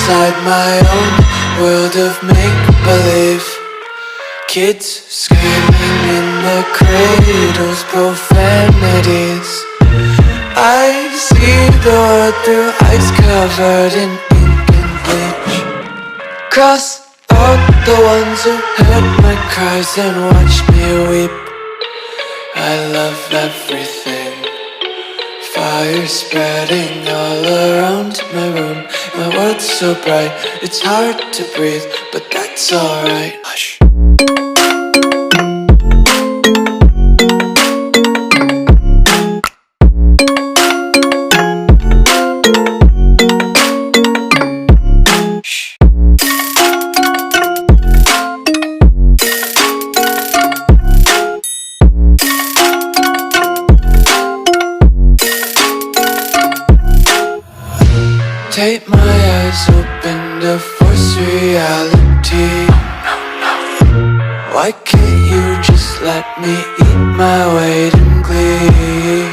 inside my own world of make-believe. Kids screaming in their cradles, profanities. I see the world through ice covered in ink and bleach. Cross out the ones who heard my cries and watched me weep. I love everything. Fire spreading all around my room. My world's so bright, it's hard to breathe, but that's alright. Hush. Take my eyes open to force reality. Why can't you just let me eat my weight in glee?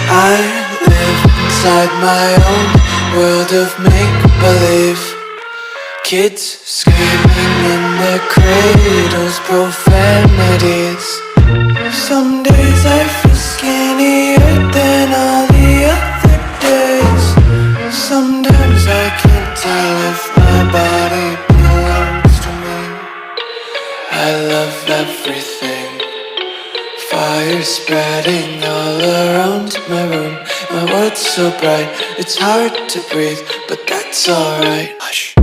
I live inside my own world of make-believe. Kids screaming in their cradles, profanities. Some days I feel skinnier than all the other days. Sometimes I can't tell if my body belongs to me. I love everything. Fire spreading all around my room. My world's so bright, it's hard to breathe, but that's alright. Hush.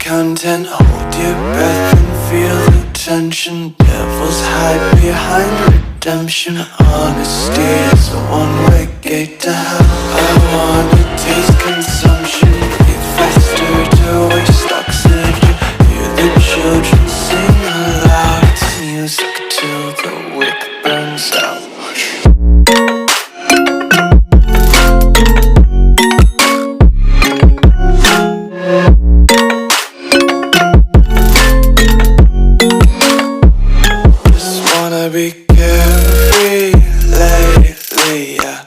Content, hold your breath and feel the tension. Devils hide behind redemption. Honesty is a one-way gate to hell. I wanna taste consumption, breathe faster to waste oxygen. Hear the children sing aloud. It's music till the wick burns out. Be carefree lately, yeah.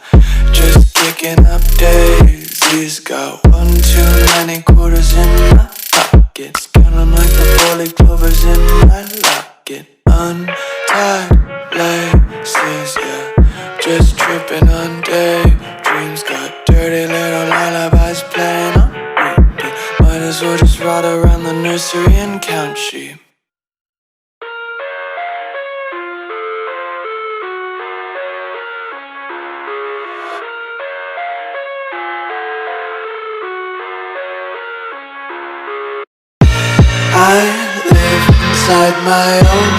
Just kicking up daisies. Got one too many quarters in my pockets. Counting like the four-leaf clovers in my locket. Untied laces, yeah. Just tripping on daydreams. Got dirty little lullabies playing on repeat. Might as well just ride around the nursery and count sheep. I live inside my own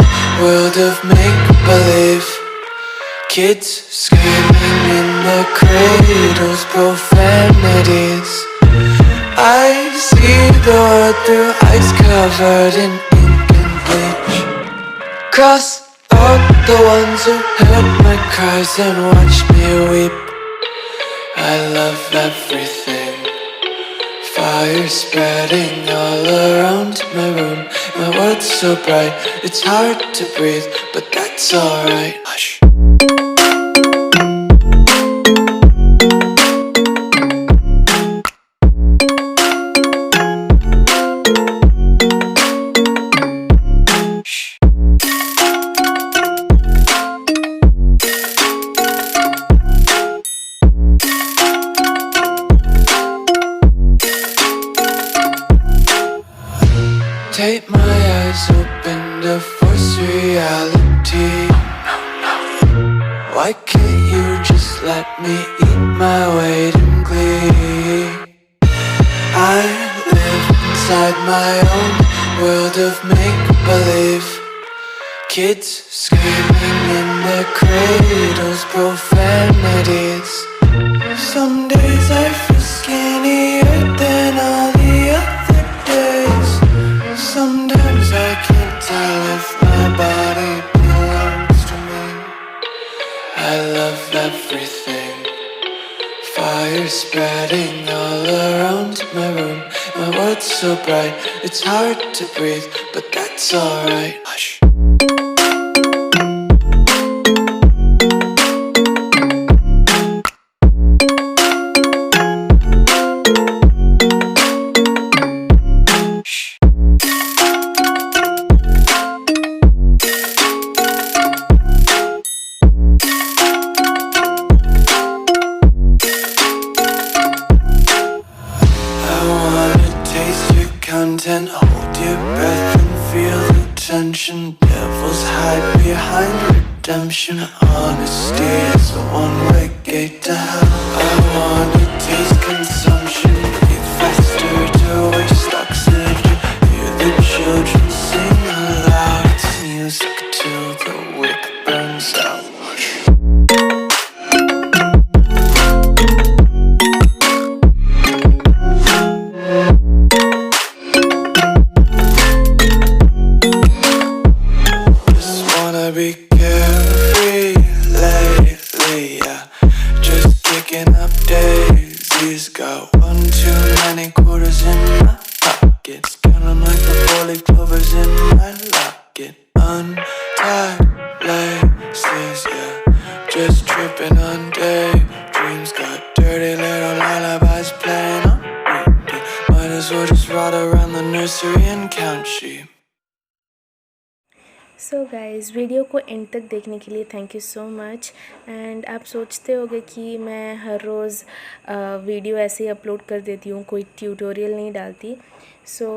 world of make-believe. Kids screaming in their cradles, profanities. I see the world through ice covered in ink and bleach. Cross out the ones who heard my cries and watched me weep. I love everything. Fire spreading all around my room. My world's so bright, it's hard to breathe, but that's alright. Hush. Take my eyes open to force reality. Why can't you just let me eat my weight in glee? I live inside my own world of make-believe. Kids screaming in their cradles, profanities. Some days I feel skinnier than all the other days. Sometimes I can't tell if colors spreading all around my room. My world's so bright, it's hard to breathe, but that's alright. Hush. Content, hold your breath and feel the tension. Devils hide behind redemption. Honesty is a one-way gate to hell. I wanna taste consumption, breathe faster to waste oxygen. Hear the children sing aloud. It's music till the wick burns out. Be carefree lately, yeah. Just kicking up daisies. Got one too many quarters in my pockets. Count 'em like the four-leaf clovers in my locket. Untied laces, yeah. Just tripping on daydreams. Got dirty little lullabies playing on repeat. Might as well just ride around the nursery and count sheep. So guys, video को and तक देखने के लिए thank you so much. And आप सोचते होगे कि मैं हर रोज़ वीडियो ऐसे ही अपलोड कर देती हूँ, कोई ट्यूटोरियल नहीं डालती। सो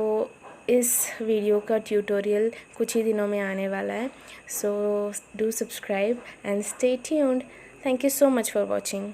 इस वीडियो का ट्यूटोरियल कुछ ही दिनों में आने वाला है। So do subscribe and stay tuned. Thank you so much for watching.